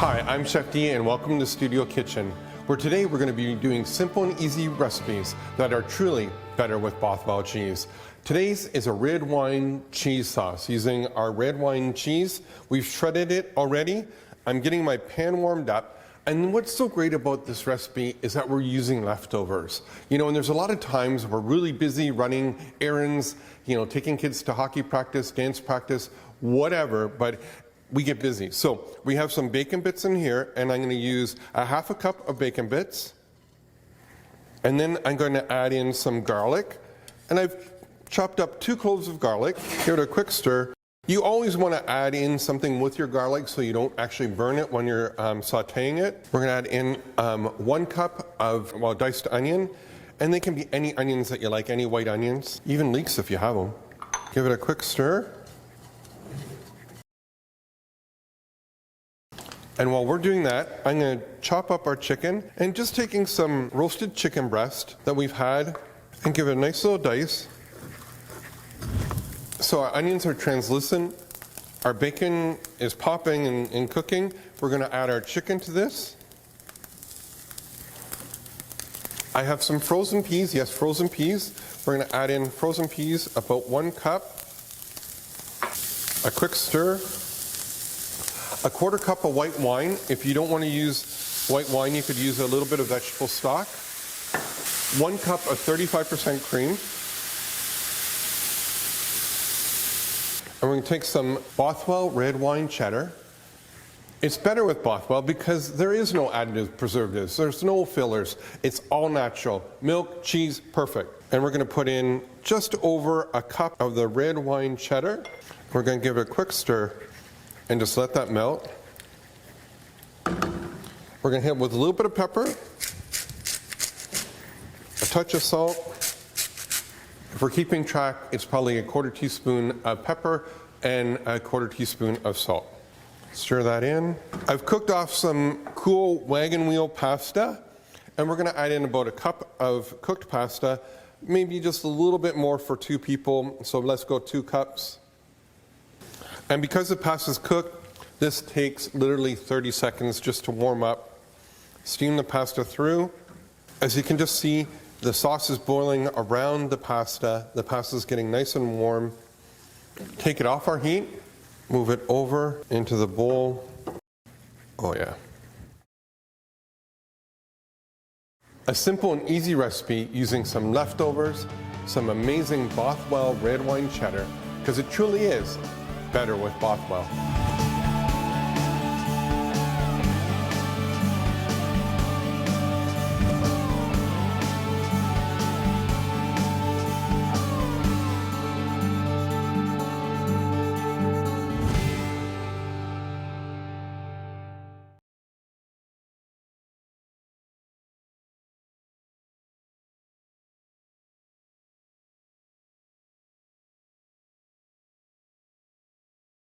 Hi, I'm Chef D and welcome to Studio Kitchen, where today we're going to be doing simple and easy recipes that are truly better with Bothwell cheese. Today's is a red wine cheese sauce using our red wine cheese. We've shredded it already. I'm getting my pan warmed up. And what's so great about this recipe is that we're using leftovers. You know, and there's a lot of times we're really busy running errands, you know, taking kids to hockey practice, dance practice, whatever, but we get busy. So we have some bacon bits in here, and I'm going to use a half a cup of bacon bits. And then I'm going to add in some garlic. And I've chopped up 2 cloves of garlic. Give it a quick stir. You always want to add in something with your garlic so you don't actually burn it when you're sauteing it. We're going to add in 1 cup of diced onion. And they can be any onions that you like, any white onions, even leeks if you have them. Give it a quick stir. And while we're doing that, I'm going to chop up our chicken and just taking some roasted chicken breast that we've had and give it a nice little dice. So our onions are translucent, our bacon is popping and cooking. We're going to add our chicken to this. I have some frozen peas, yes, frozen peas. We're going to add in frozen peas, about 1 cup. A quick stir. A 1/4 cup of white wine. If you don't want to use white wine, you could use a little bit of vegetable stock. 1 cup of 35% cream. And we're going to take some Bothwell Red Wine Cheddar. It's better with Bothwell because there is no additives, preservatives. There's no fillers. It's all natural. Milk, cheese, perfect. And we're going to put in just over a cup of the red wine cheddar. We're going to give it a quick stir and just let that melt. We're going to hit it with a little bit of pepper, a touch of salt. If we're keeping track, it's probably a 1/4 teaspoon of pepper and a 1/4 teaspoon of salt. Stir that in. I've cooked off some cool wagon wheel pasta, and we're going to add in about a cup of cooked pasta, maybe just a little bit more for 2 people, so let's go 2 cups. And because the pasta is cooked, this takes literally 30 seconds just to warm up. Steam the pasta through. As you can just see, the sauce is boiling around the pasta. The pasta is getting nice and warm. Take it off our heat. Move it over into the bowl. Oh yeah. A simple and easy recipe using some leftovers, some amazing Bothwell red wine cheddar, because it truly is better with Bothwell.